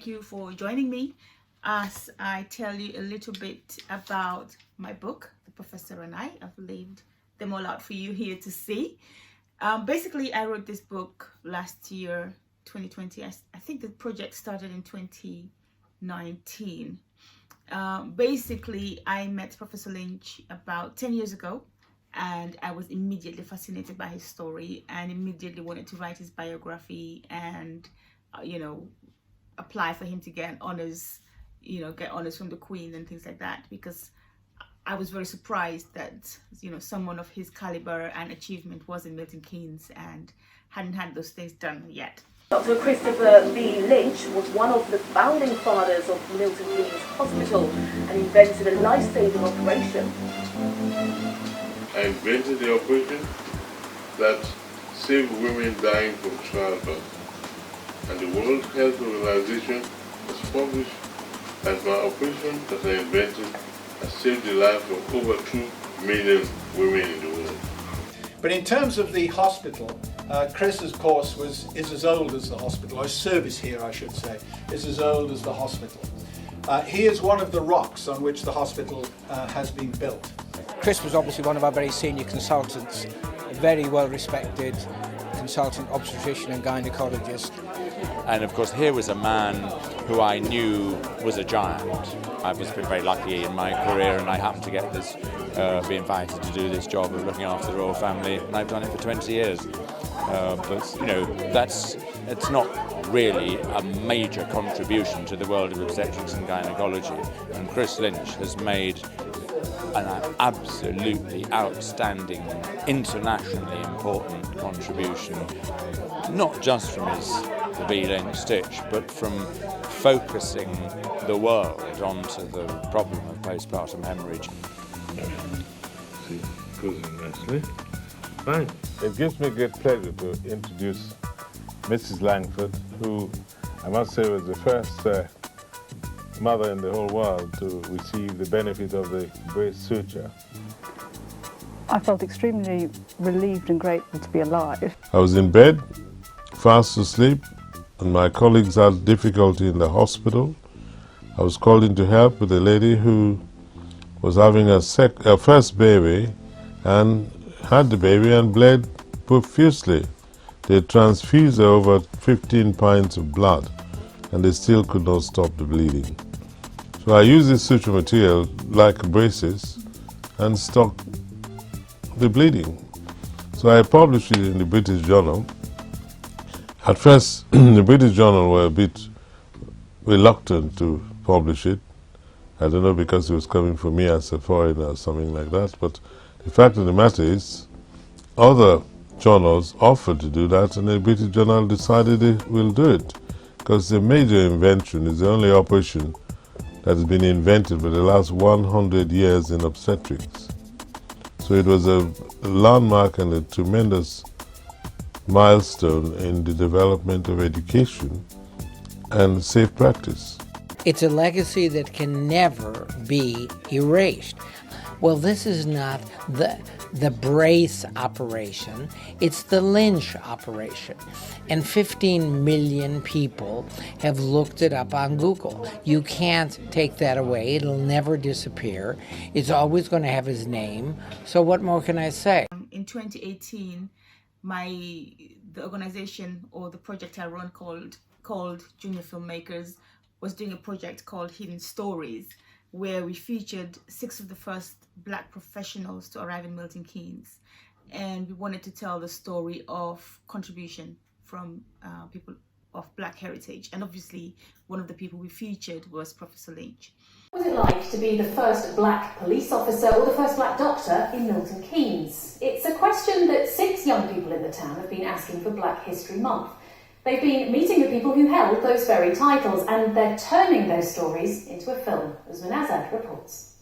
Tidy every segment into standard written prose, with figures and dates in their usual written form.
thank you for joining me as I tell you a little bit about my book, The Professor and I. I've laid them all out for you here to see. Basically, I wrote this book last year, 2020. I think the project started in 2019. Basically, I met Professor Lynch about 10 years ago, and I was immediately fascinated by his story and immediately wanted to write his biography and, apply for him to get honors, get honors from the Queen and things like that, because I was very surprised that, someone of his caliber and achievement was in Milton Keynes and hadn't had those things done yet. Dr. Christopher B. Lynch was one of the founding fathers of Milton Keynes Hospital and invented a life-saving operation. I invented the operation that saved women dying from childbirth, and the World Health Organization has published that my operation that I invented has saved the lives of over 2 million women in the world. But in terms of the hospital, Chris's course is as old as the hospital, or service here I should say, is as old as the hospital. He is one of the rocks on which the hospital has been built. Chris was obviously one of our very senior consultants, a very well respected consultant obstetrician and gynaecologist. And of course here was a man who I knew was a giant. I've been very lucky in my career, and I happened to get this, be invited to do this job of looking after the royal family, and I've done it for 20 years. But it's not really a major contribution to the world of obstetrics and gynaecology. And Chris Lynch has made an absolutely outstanding, internationally important contribution, not just from the B. Lynch stitch, but from focusing the world onto the problem of postpartum hemorrhage. See, goes in nicely. Fine. It gives me great pleasure to introduce Mrs. Langford, who I must say was the first mother in the whole world to receive the benefit of the brace suture. I felt extremely relieved and grateful to be alive. I was in bed, fast asleep, and my colleagues had difficulty in the hospital. I was called in to help with a lady who was having her first baby and had the baby and bled profusely. They transfused her over 15 pints of blood, and they still could not stop the bleeding. So I used this suture material like braces and stopped the bleeding. So I published it in the British Journal. At first, the British Journal were a bit reluctant to publish it. I don't know, because it was coming from me as a foreigner or something like that, but the fact of the matter is, other journals offered to do that, and the British Journal decided they will do it, because the major invention is the only operation that has been invented for the last 100 years in obstetrics. So it was a landmark and a tremendous milestone in the development of education and safe practice. It's a legacy that can never be erased. Well, this is not the brace operation, it's the Lynch operation. And 15 million people have looked it up on Google. You can't take that away, it'll never disappear. It's always going to have his name. So what more can I say? In 2018, the organization or the project I run called Junior Filmmakers was doing a project called Hidden Stories, where we featured 6 of the first Black professionals to arrive in Milton Keynes. And we wanted to tell the story of contribution from people of Black heritage. And obviously, one of the people we featured was Professor Lynch. What was it like to be the first Black police officer or the first Black doctor in Milton Keynes? It's a question that 6 young people in the town have been asking for Black History Month. They've been meeting the people who held those very titles, and they're turning those stories into a film, as Manazad reports.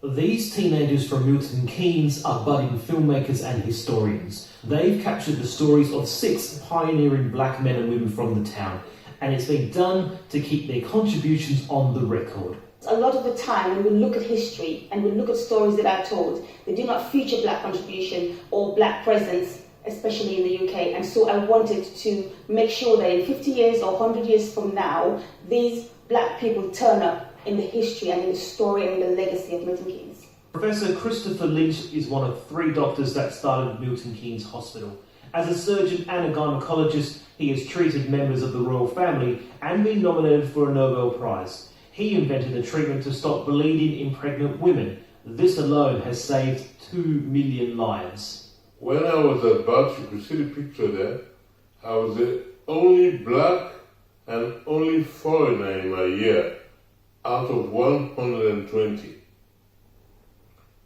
These teenagers from Milton Keynes are budding filmmakers and historians. They've captured the stories of 6 pioneering Black men and women from the town, and it's been done to keep their contributions on the record. A lot of the time when we look at history and we look at stories that are told, they do not feature Black contribution or Black presence especially in the UK. And so I wanted to make sure that in 50 years or 100 years from now, these black people turn up in the history and in the story and in the legacy of Milton Keynes. Professor Christopher Lynch is one of 3 doctors that started Milton Keynes Hospital. As a surgeon and a gynaecologist, he has treated members of the royal family and been nominated for a Nobel Prize. He invented a treatment to stop bleeding in pregnant women. This alone has saved 2 million lives. When I was at birth, you could see the picture there, I was the only black and only foreigner in my year out of 120.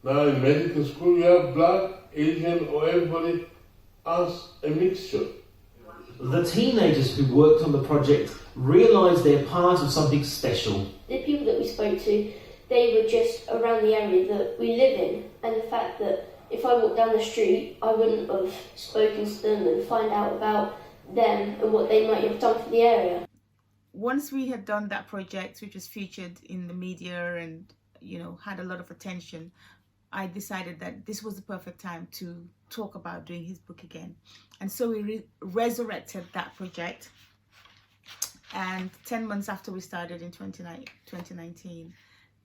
Now in medical school, you have black, Asian, or everybody as a mixture. The teenagers who worked on the project realised they're part of something special. The people that we spoke to, they were just around the area that we live in, and the fact that if I walked down the street, I wouldn't have spoken to them and find out about them and what they might have done for the area. Once we had done that project, which was featured in the media and, had a lot of attention, I decided that this was the perfect time to talk about doing his book again. And so we resurrected that project. And 10 months after we started in 2019,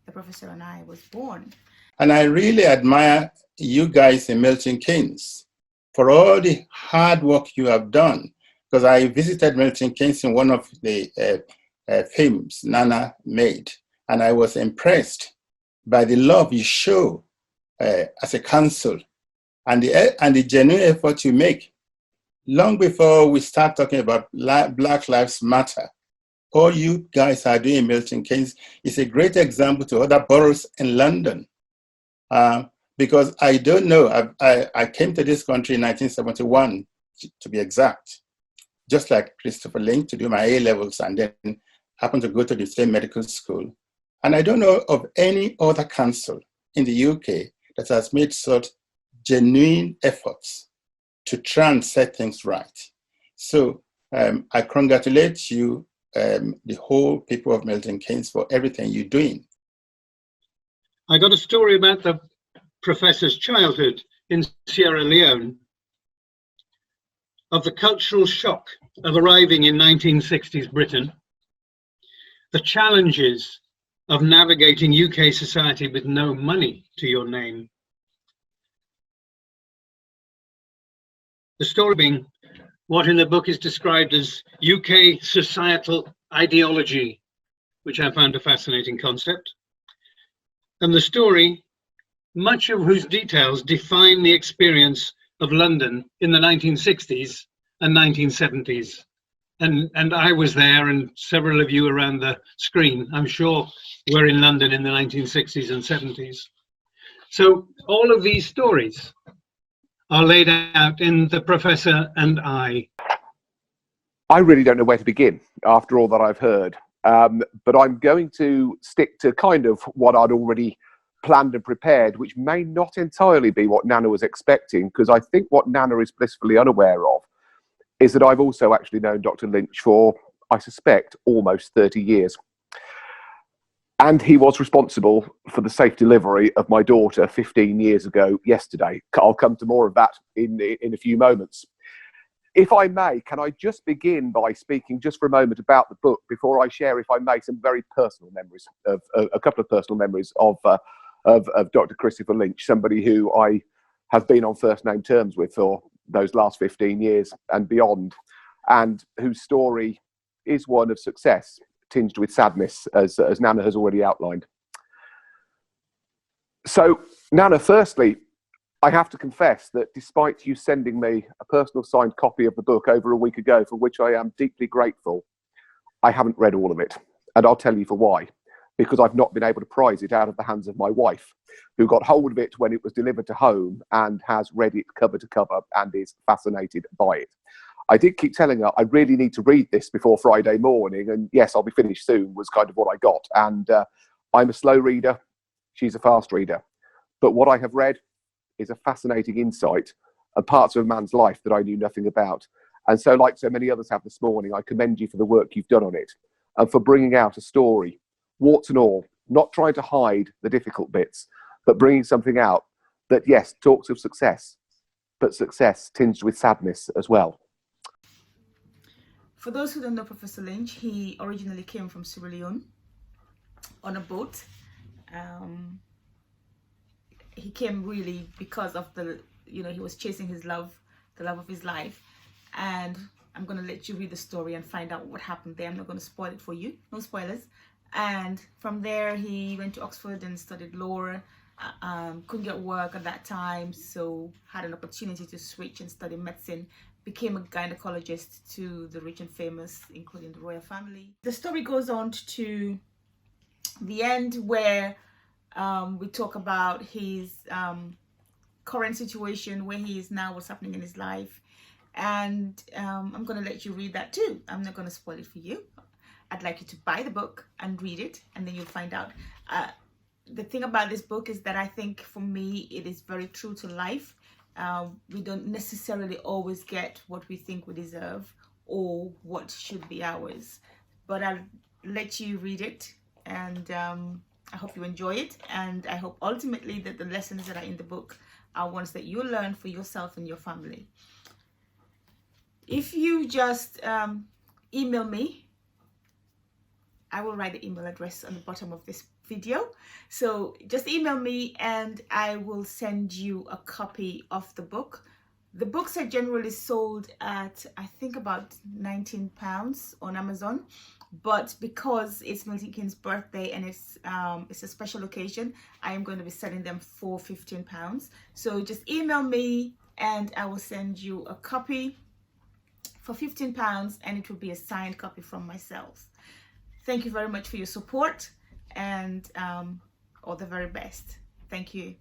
the professor and I was born. And I really admire you guys in Milton Keynes for all the hard work you have done. Because I visited Milton Keynes in one of the films Nana made. And I was impressed by the love you show as a council and the genuine effort you make. Long before we start talking about Black Lives Matter, all you guys are doing in Milton Keynes is a great example to other boroughs in London. Because I don't know, I came to this country in 1971, to be exact, just like Christopher Lynch, to do my A-levels and then happened to go to the same medical school. And I don't know of any other council in the UK that has made such genuine efforts to try and set things right. So I congratulate you, the whole people of Milton Keynes, for everything you're doing. I got a story about the professor's childhood in Sierra Leone, of the cultural shock of arriving in 1960s Britain, the challenges of navigating UK society with no money to your name. The story being what in the book is described as UK societal ideology, which I found a fascinating concept. And the story, much of whose details define the experience of London in the 1960s and 1970s. And I was there, and several of you around the screen, I'm sure, were in London in the 1960s and 70s. So all of these stories are laid out in The Professor and I. I really don't know where to begin after all that I've heard, but I'm going to stick to kind of what I'd already planned and prepared, which may not entirely be what Nana was expecting, because I think what Nana is blissfully unaware of is that I've also actually known Dr. Lynch for, I suspect, almost 30 years. And he was responsible for the safe delivery of my daughter 15 years ago yesterday. I'll come to more of that in a few moments. If I may, can I just begin by speaking just for a moment about the book before I share, if I may, some very personal memories, of a couple of personal memories of Dr. Christopher Lynch, somebody who I have been on first name terms with for those last 15 years and beyond, and whose story is one of success, tinged with sadness, as Nana has already outlined. So, Nana, firstly, I have to confess that despite you sending me a personal signed copy of the book over a week ago, for which I am deeply grateful, I haven't read all of it. And I'll tell you for why. Because I've not been able to prise it out of the hands of my wife, who got hold of it when it was delivered to home and has read it cover to cover and is fascinated by it. I did keep telling her I really need to read this before Friday morning, and yes, I'll be finished soon was kind of what I got. And I'm a slow reader, she's a fast reader. But what I have read is a fascinating insight and parts of a man's life that I knew nothing about. And so, like so many others have this morning, I commend you for the work you've done on it and for bringing out a story, warts and all, not trying to hide the difficult bits, but bringing something out that, yes, talks of success, but success tinged with sadness as well. For those who don't know Professor Lynch, he originally came from Sierra Leone on a boat. He came really because of he was chasing his love, the love of his life. And I'm going to let you read the story and find out what happened there. I'm not going to spoil it for you, no spoilers. And from there, he went to Oxford and studied law. Couldn't get work at that time, so had an opportunity to switch and study medicine. Became a gynecologist to the rich and famous, including the royal family. The story goes on to the end where we talk about his current situation, where he is now, what's happening in his life. And I'm going to let you read that too. I'm not going to spoil it for you. I'd like you to buy the book and read it, and then you'll find out. The thing about this book is that I think for me, it is very true to life. We don't necessarily always get what we think we deserve or what should be ours. But I'll let you read it, and I hope you enjoy it. And I hope ultimately that the lessons that are in the book are ones that you learn for yourself and your family. If you just email me, I will write the email address on the bottom of this video. So just email me and I will send you a copy of the book. The books are generally sold at, I think, about £19 on Amazon. But because it's Milton Keynes' birthday and it's a special occasion, I am going to be selling them for £15. So just email me and I will send you a copy for £15, and it will be a signed copy from myself. Thank you very much for your support, and all the very best. Thank you.